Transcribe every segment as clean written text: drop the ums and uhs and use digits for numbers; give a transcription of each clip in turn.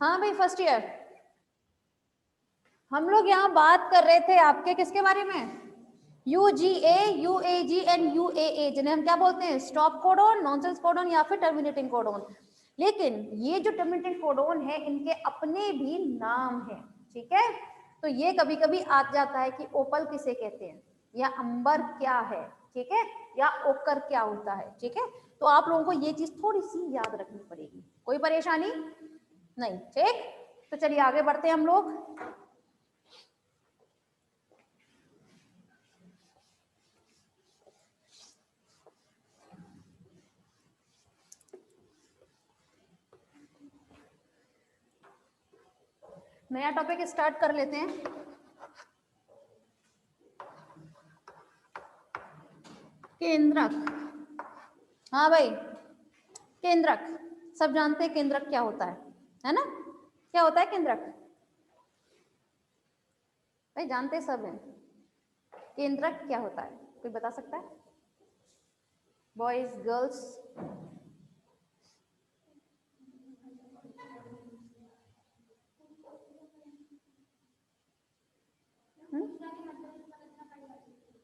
हाँ भाई first year, हम लोग यहाँ बात कर रहे थे आपके किसके बारे में, UGA, UAG एंड UAA, जिन्हें हम क्या बोलते हैं, स्टॉप कोडोन, नॉनसेंस कोडोन या फिर टर्मिनेटिंग कोडोन। लेकिन ये जो टर्मिनेटिंग कोडोन है इनके अपने भी नाम है, ठीक है। तो ये कभी कभी आ जाता है कि ओपल किसे कहते हैं, या अंबर क्या है, ठीक है, या ओकर क्या होता है, ठीक है। तो आप लोगों को ये चीज थोड़ी सी याद रखनी पड़ेगी, कोई परेशानी नहीं, ठीक। तो चलिए आगे बढ़ते हैं हम लोग। नया टॉपिक स्टार्ट कर लेते हैं। केंद्रक, हाँ भाई केंद्रक, सब जानते हैं केंद्रक क्या होता है ना, क्या होता है केंद्रक, भाई जानते सब हैं। केंद्रक क्या होता है, कोई बता सकता है, बॉयज गर्ल्स?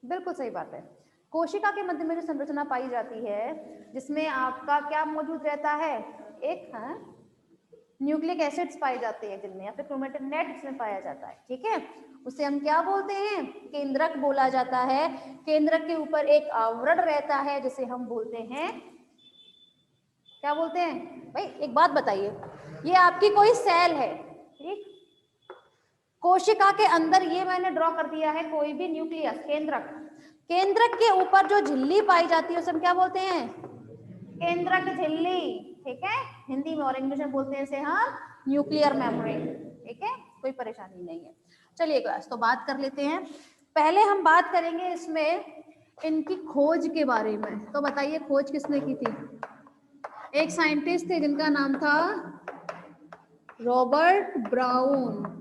बिल्कुल सही बात है। कोशिका के मध्य में जो संरचना पाई जाती है जिसमें आपका क्या मौजूद रहता है, एक न्यूक्लिक एसिड्स पाए जाते हैं जिनमें, या फिर क्रोमेटिन नेट जिसमें पाया जाता है, ठीक है, उसे हम क्या बोलते हैं, केंद्रक बोला जाता है। केंद्रक के ऊपर एक आवरण रहता है जिसे हम बोलते हैं, क्या बोलते हैं भाई, एक बात बताइए, ये आपकी कोई सेल है, ठीक, कोशिका के अंदर ये मैंने ड्रॉ कर दिया है कोई भी न्यूक्लियस, केंद्रक, केंद्रक के ऊपर जो झिल्ली पाई जाती है उसे हम क्या बोलते हैं, केंद्रक झिल्ली, ठीक है, हिंदी में और इंग्लिश में बोलते हैं इसे हम न्यूक्लियर मेम्ब्रेन, ठीक है, कोई परेशानी नहीं है। चलिए क्लास तो बात कर लेते हैं। पहले हम बात करेंगे इसमें इनकी खोज के बारे में। तो बताइए खोज किसने की थी, एक साइंटिस्ट थे जिनका नाम था रॉबर्ट ब्राउन,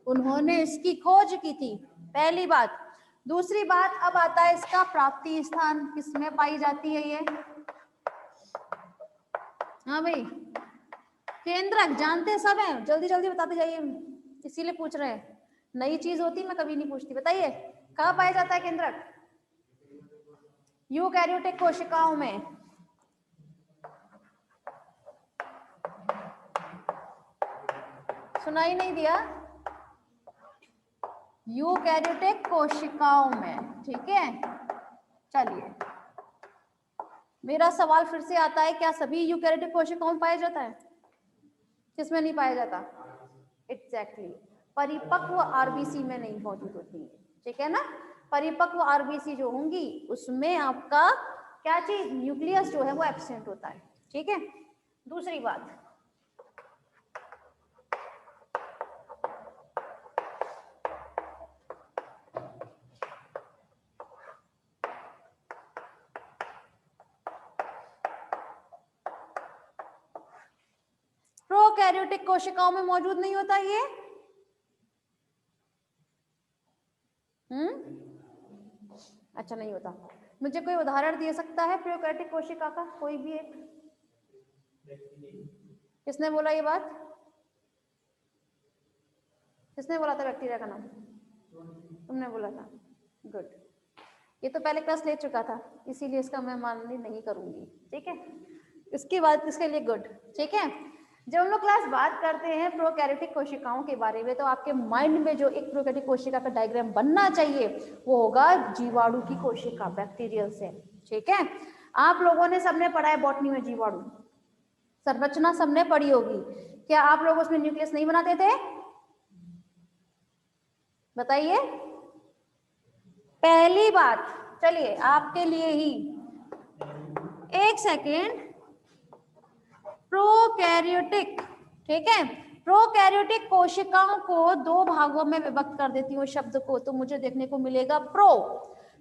उन्होंने इसकी खोज की थी, पहली बात। दूसरी बात, अब आता है इसका प्राप्ति स्थान, किसमें पाई जाती है ये, हाँ भाई केंद्रक, जानते सब हैं, जल्दी जल्दी बताते जाइए, इसीलिए पूछ रहे हैं, नई चीज होती मैं कभी नहीं पूछती। बताइए कहाँ पाया जाता है केंद्रक, यूकैरियोटिक कोशिकाओं में, सुनाई नहीं दिया, यूकैरियोटिक कोशिकाओं में, ठीक है। चलिए मेरा सवाल फिर से आता है, क्या सभी यूकैरियोटिक कोशिकाओं में पाया जाता है, किसमें नहीं पाया जाता, एग्जैक्टली परिपक्व आरबीसी में नहीं मौजूद होती है, ठीक है ना। परिपक्व आरबीसी जो होंगी उसमें आपका क्या चीज, न्यूक्लियस जो है वो एब्सेंट होता है, ठीक है। दूसरी बात, प्रोकैरियोटिक कोशिकाओं में मौजूद नहीं होता ये, अच्छा नहीं होता। मुझे कोई उदाहरण दे सकता है प्रोकैरियोटिक कोशिका का, कोई भी एक, किसने बोला ये बात, किसने बोला था बैक्टीरिया का नाम, तुमने बोला था, गुड, ये तो पहले क्लास ले चुका था इसीलिए इसका मैं माननी नहीं करूंगी, ठीक है, इसके बाद इसके लिए गुड, ठीक है। जब हम लोग क्लास बात करते हैं प्रोकैरियोटिक कोशिकाओं के बारे में तो आपके माइंड में जो एक प्रोकैरियोटिक कोशिका का डायग्राम बनना चाहिए वो होगा जीवाणु की कोशिका, बैक्टीरियल सेल, ठीक है। आप लोगों ने सबने पढ़ा है बॉटनी में जीवाणु संरचना सबने पढ़ी होगी, क्या आप लोग उसमें न्यूक्लियस नहीं बनाते थे, बताइए। पहली बात, चलिए आपके लिए ही एक सेकेंड, प्रोकैरियोटिक, ठीक है, प्रोकैरियोटिक कोशिकाओं को दो भागों में विभक्त कर देती हूँ शब्द को, तो मुझे देखने को मिलेगा प्रो,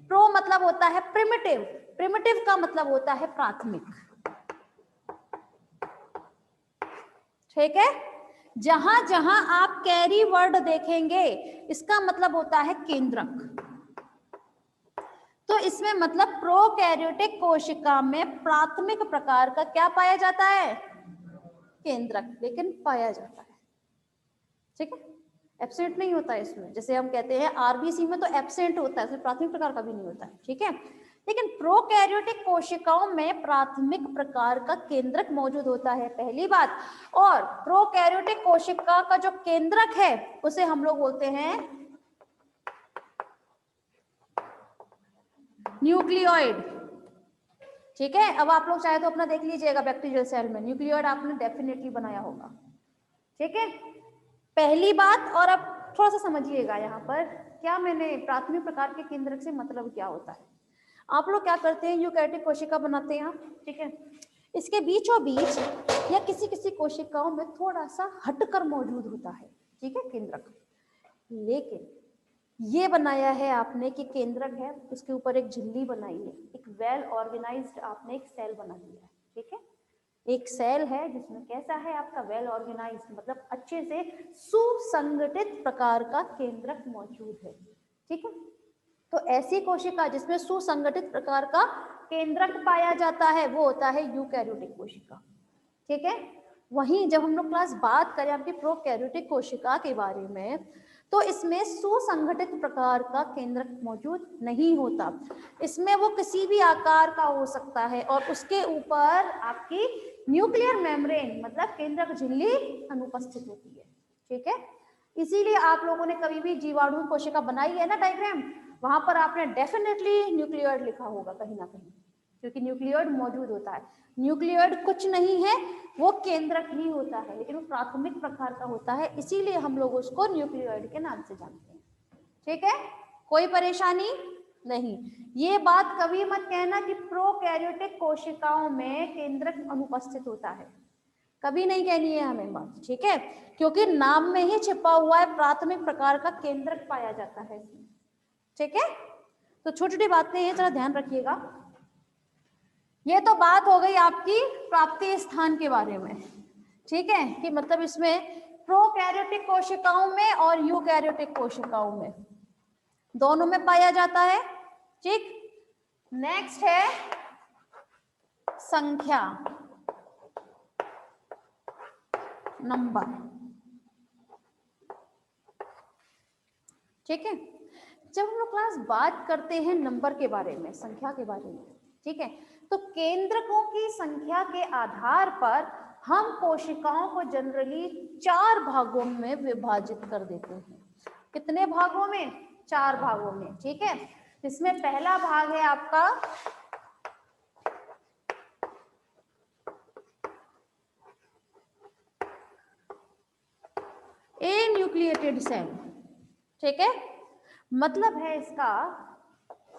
प्रो मतलब होता है प्रिमिटिव, प्रिमिटिव का मतलब होता है प्राथमिक, ठीक है। जहां जहां आप कैरी वर्ड देखेंगे इसका मतलब होता है केंद्रक, तो इसमें मतलब प्रोकैरियोटिक कोशिका में प्राथमिक प्रकार का क्या पाया जाता है, केंद्रक, लेकिन पाया जाता है, ठीक है, एब्सेंट नहीं होता है इसमें। जैसे हम कहते हैं आरबीसी में तो एब्सेंट होता है, इसमें प्राथमिक प्रकार का भी नहीं होता है, ठीक है। लेकिन प्रोकैरियोटिक कोशिकाओं में प्राथमिक प्रकार का केंद्रक मौजूद होता है, पहली बात। और प्रोकैरियोटिक कोशिका का जो केंद्रक है उसे हम लोग बोलते हैं न्यूक्लियोइड, ठीक है। अब आप लोग चाहे तो अपना देख लीजिएगा, बैक्टीरियल सेल में न्यूक्लियोइड आपने डेफिनेटली बनाया होगा, ठीक है, पहली बात। और अब थोड़ा सा समझिएगा यहाँ पर क्या मैंने प्राथमिक प्रकार के केंद्रक से मतलब क्या होता है। आप लोग क्या करते हैं, यूकैरियोटिक कोशिका बनाते हैं आप, ठीक है, इसके बीचों बीच या किसी किसी कोशिकाओं में थोड़ा सा हटकर मौजूद होता है, ठीक है, केंद्रक। लेकिन ये बनाया है आपने कि केंद्रक है, उसके ऊपर एक झिल्ली बनाई है, एक वेल ऑर्गेनाइज्ड आपने एक सेल बना दिया है, ठीक है। एक सेल है जिसमें कैसा है आपका वेल ऑर्गेनाइज्ड, मतलब अच्छे से सुसंगठित प्रकार का केंद्रक मौजूद है, ठीक है। तो ऐसी कोशिका जिसमें सुसंगठित प्रकार का केंद्रक पाया जाता है वो होता है यूकैरियोटिक कोशिका, ठीक है। वहीं जब हम लोग क्लास बात करें आपकी प्रोकैरियोटिक कोशिका के बारे में, तो इसमें सुसंगठित प्रकार का केंद्रक मौजूद नहीं होता। इसमें वो किसी भी आकार का हो सकता है और उसके ऊपर आपकी न्यूक्लियर मेम्ब्रेन मतलब केंद्रक झिल्ली अनुपस्थित होती है, ठीक है। इसीलिए आप लोगों ने कभी भी जीवाणु कोशिका बनाई है ना डायग्राम, वहां पर आपने डेफिनेटली न्यूक्लियोइड लिखा होगा कहीं ना कहीं, क्योंकि न्यूक्लियोइड मौजूद होता है। न्यूक्लियोइड कुछ नहीं है, वो केंद्रक ही होता है, लेकिन वो प्राथमिक प्रकार का होता है, इसीलिए हम लोग उसको न्यूक्लियोइड के नाम से जानते हैं, ठीक है। कोई परेशानी नहीं। ये बात कभी मत कहना कि प्रोकैरियोटिक कोशिकाओं में केंद्रक अनुपस्थित होता है, कभी नहीं कहनी है हमें बात, ठीक है, क्योंकि नाम में ही छिपा हुआ है प्राथमिक प्रकार का केंद्रक पाया जाता है इसमें, ठीक है। तो छोटी छोटी बातें हैं, जरा ध्यान रखिएगा। ये तो बात हो गई आपकी प्राप्ति स्थान के बारे में, ठीक है, कि मतलब इसमें प्रोकैरियोटिक कोशिकाओं में और यूकैरियोटिक कोशिकाओं में दोनों में पाया जाता है, ठीक। नेक्स्ट है संख्या, नंबर, ठीक है। जब हम लोग क्लास बात करते हैं नंबर के बारे में, संख्या के बारे में, ठीक है, तो केंद्रकों की संख्या के आधार पर हम कोशिकाओं को जनरली 4 भागों में विभाजित कर देते हैं। कितने भागों में? 4 भागों में, ठीक है। इसमें पहला भाग है आपका ए न्यूक्लिएटेड सेल, ठीक है, मतलब है इसका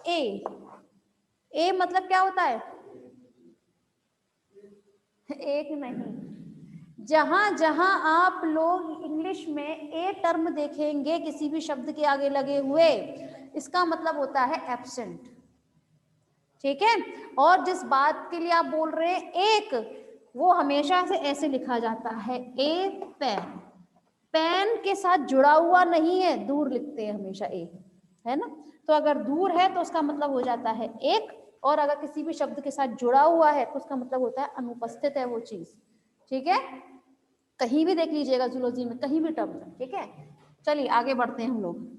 ए मतलब क्या होता है? एक नहीं, जहां जहां आप लोग इंग्लिश में ए टर्म देखेंगे किसी भी शब्द के आगे लगे हुए, इसका मतलब होता है एब्सेंट, ठीक है। और जिस बात के लिए आप बोल रहे हैं एक, वो हमेशा से ऐसे लिखा जाता है ए पेन, पेन के साथ जुड़ा हुआ नहीं है, दूर लिखते हैं हमेशा ए, है ना। तो अगर दूर है तो उसका मतलब हो जाता है एक, और अगर किसी भी शब्द के साथ जुड़ा हुआ है तो उसका मतलब होता है अनुपस्थित है वो चीज, ठीक है। कहीं भी देख लीजिएगा जूलॉजी में, कहीं भी टर्म में, ठीक है। चलिए आगे बढ़ते हैं हम लोग।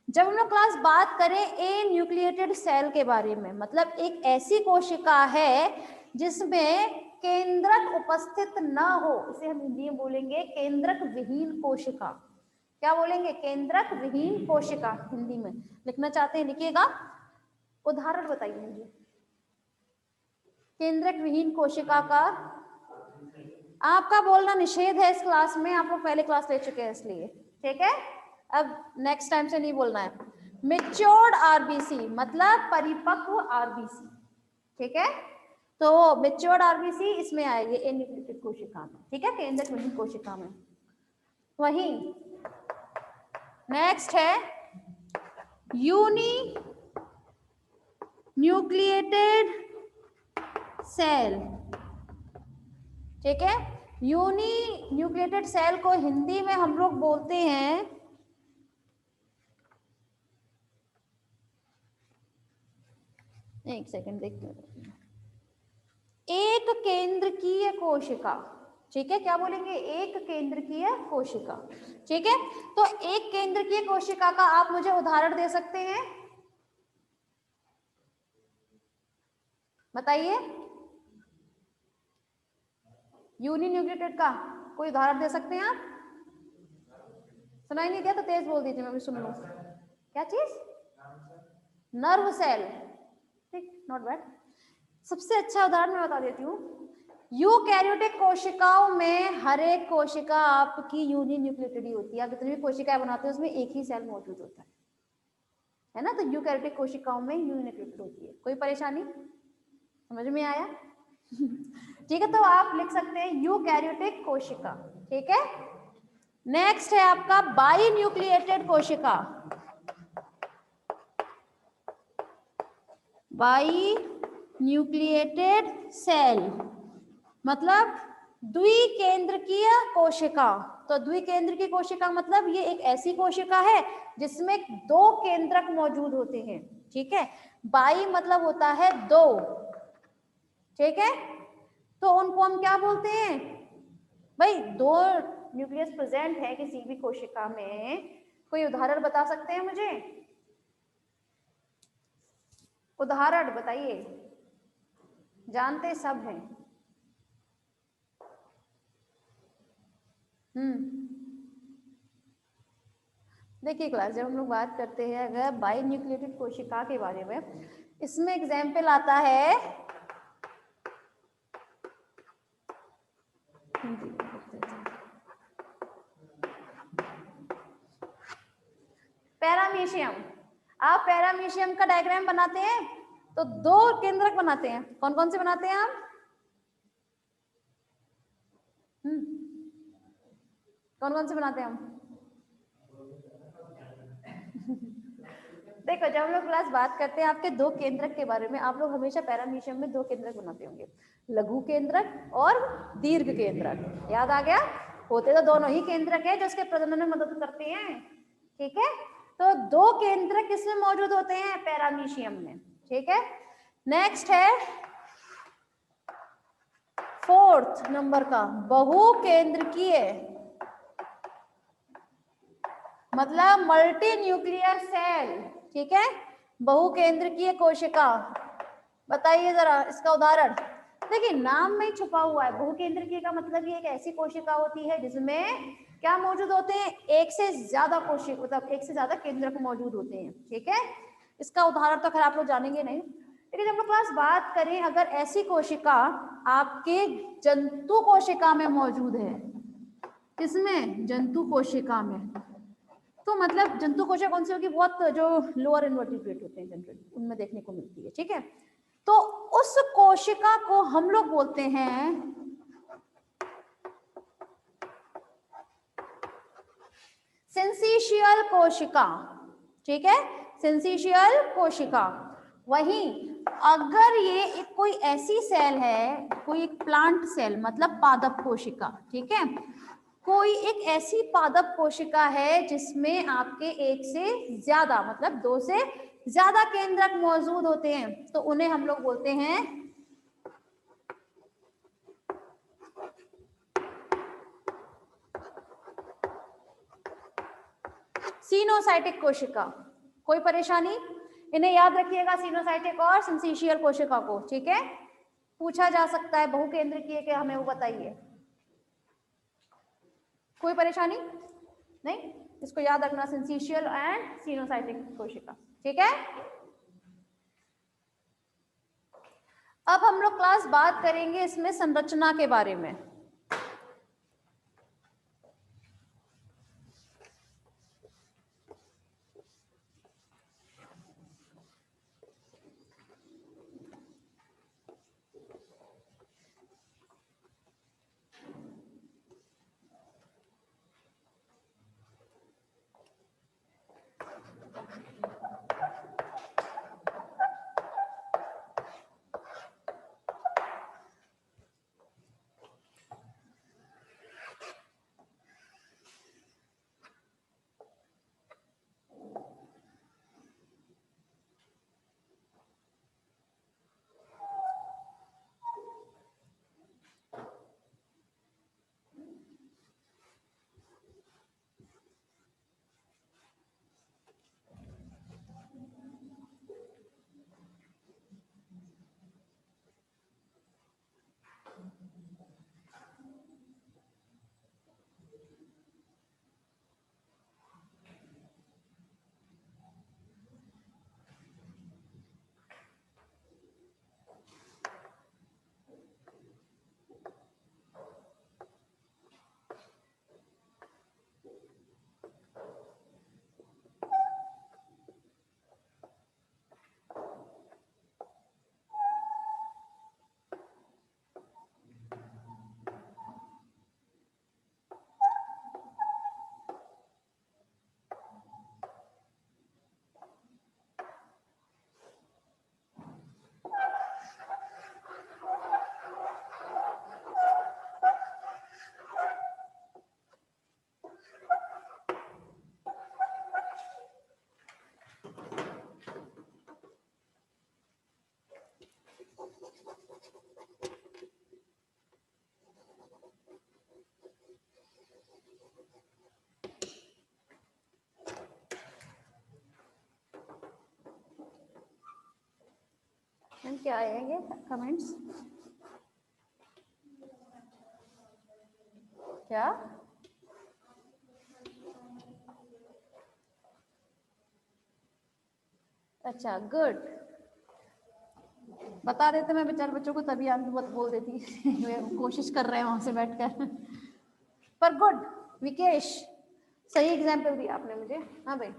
जब हम लोग क्लास बात करें ए न्यूक्लिएटेड सेल के बारे में, मतलब एक ऐसी कोशिका है जिसमें केंद्रक उपस्थित ना हो, इसे हम हिंदी में बोलेंगे केंद्रक विहीन कोशिका। क्या बोलेंगे? केंद्रक विहीन कोशिका। हिंदी में लिखना चाहते हैं लिखिएगा, उदाहरण बताइए मुझे केंद्रक विहीन कोशिका का। आपका बोलना निषेध है इस क्लास में, आप लोग पहले क्लास ले चुके हैं इसलिए, ठीक है। अब नेक्स्ट टाइम से नहीं बोलना है। मैच्योर्ड आरबीसी मतलब परिपक्व आरबीसी, ठीक है। तो मैच्योर्ड आरबीसी इसमें आएगी ए न्यूक्लिएटेड कोशिका में, ठीक है, केंद्रक विहीन कोशिका में। वहीं नेक्स्ट है यूनी न्यूक्लिएटेड सेल, ठीक है। यूनी न्यूक्लिएटेड सेल को हिंदी में हम लोग बोलते हैं एक सेकंड देखते हैं, एक केंद्रकीय कोशिका, ठीक है, क्या बोलेंगे, एक केंद्रकीय कोशिका। ठीक है, तो एक केंद्रकीय कोशिका का आप मुझे उदाहरण दे सकते हैं, बताइए। यूनिन्यूक्लियोटाइड का कोई उदाहरण दे सकते हैं आप? सुनाई नहीं दिया तो तेज बोल दीजिए, मैं भी सुन लूं। क्या चीज? Nerve cell. ठीक, नॉट बैड। सबसे अच्छा उदाहरण मैं बता देती हूँ, यूकैरियोटिक कोशिकाओं में हर एक कोशिका आपकी यूनिन्यूक्लियोटाइड ही होती है। आप जितनी भी कोशिकाएं बनाते हैं उसमें एक ही सेल मौजूद होता है ना। तो यूकैरियोटिक कोशिकाओं में यूनिन्यूक्लियोटाइड होती है। कोई परेशानी, समझ में आया? ठीक है, तो आप लिख सकते हैं यूकैरियोटिक कोशिका। ठीक है, नेक्स्ट है आपका बाई न्यूक्लिएटेड कोशिका। बाई न्यूक्लिएटेड सेल मतलब द्विकेंद्रकीय कोशिका। तो द्विकेंद्रकीय कोशिका मतलब ये एक ऐसी कोशिका है जिसमें दो केंद्रक मौजूद होते हैं। ठीक है, बाई मतलब होता है दो। ठीक है, तो उनको हम क्या बोलते हैं भाई? दो न्यूक्लियस प्रेजेंट है किसी भी कोशिका में। कोई उदाहरण बता सकते हैं मुझे? उदाहरण बताइए, जानते सब हैं। देखिए क्लास, जब हम लोग बात करते हैं अगर बाई न्यूक्लिएटेड कोशिका के बारे में, इसमें एग्जाम्पल आता है पैरामीशियम। आप पैरामीशियम का डायग्राम बनाते हैं तो दो केंद्रक बनाते हैं। कौन कौन से बनाते हैं आप? कौन कौन से बनाते हैं हम? देखो, जब हम लोग क्लास बात करते हैं आपके दो केंद्रक के बारे में, आप लोग हमेशा पैरामीशियम में दो केंद्रक बनाते होंगे, लघु केंद्रक और दीर्घ केंद्रक। याद आ गया? होते तो दोनों ही केंद्रक है जो उसके प्रजनन में मदद करते हैं। ठीक है, तो दो केंद्रक किसमें मौजूद होते हैं? पैरामीशियम में। ठीक है, नेक्स्ट है फोर्थ नंबर का बहुकेंद्रकीय मतलब मल्टी न्यूक्लियर सेल। ठीक है, बहुकेंद्रकीय कोशिका। बताइए जरा इसका उदाहरण। देखिए, नाम में छुपा हुआ है। बहुकेंद्रकीय का मतलब ये एक ऐसी कोशिका होती है जिसमें क्या मौजूद होते हैं? एक से ज्यादा कोशिका, मतलब एक से ज्यादा केंद्रक मौजूद होते हैं। ठीक है, इसका उदाहरण तो खैर आप लोग जानेंगे नहीं, लेकिन जब हम क्लास बात करें अगर ऐसी कोशिका आपके जंतु कोशिका में मौजूद है, किसमें? जंतु कोशिका में, तो मतलब जंतु कोशिका कौन सी होगी? बहुत जो लोअर इन्वर्टिब्रेट होते हैं जनरली, उनमें देखने को मिलती है। ठीक है, तो उस कोशिका को हम लोग बोलते हैं सिंसिशियल कोशिका। ठीक है, सिंसिशियल कोशिका। वहीं अगर ये एक कोई ऐसी सेल है, कोई एक प्लांट सेल मतलब पादप कोशिका, ठीक है, कोई एक ऐसी पादप कोशिका है जिसमें आपके एक से ज्यादा मतलब दो से ज्यादा केंद्रक मौजूद होते हैं, तो उन्हें हम लोग बोलते हैं सिनोसाइटिक कोशिका। कोई परेशानी? इन्हें याद रखिएगा, सिनोसाइटिक और सिंसिशियल कोशिका को। ठीक है, पूछा जा सकता है बहुकेंद्रकीय के, हमें वो बताइए। कोई परेशानी नहीं? इसको याद रखना, सिंसिशियल एंड सिनोसाइटिक कोशिका। ठीक है, अब हम लोग क्लास बात करेंगे इसमें संरचना के बारे में। क्या आएंगे कमेंट्स? क्या? अच्छा, गुड। बता देते मैं बेचारे बच्चों को, तभी आप बहुत बोल देती कोशिश कर रहे हैं वहां से बैठकर। पर गुड विकेश, सही एग्जाम्पल दिया आपने मुझे। हाँ भाई,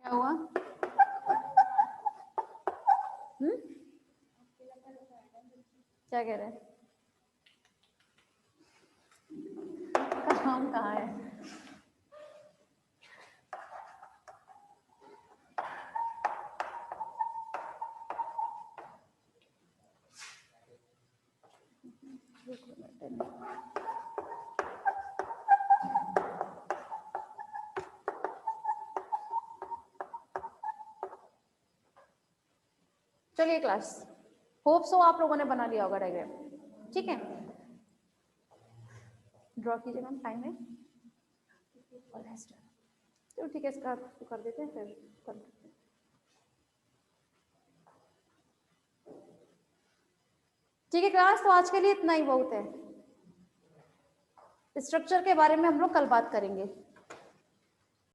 क्या हुआ? क्या कह रहे हैं? काम कहाँ है? चलिए क्लास, होप सो आप लोगों ने बना लिया होगा डायग्राम। ठीक है, ड्रॉ कीजिए मैम, टाइम है। चलो ठीक है, इसका कर देते हैं फिर कर देते हैं। ठीक है क्लास, तो आज के लिए इतना ही बहुत है। स्ट्रक्चर के बारे में हम लोग कल बात करेंगे।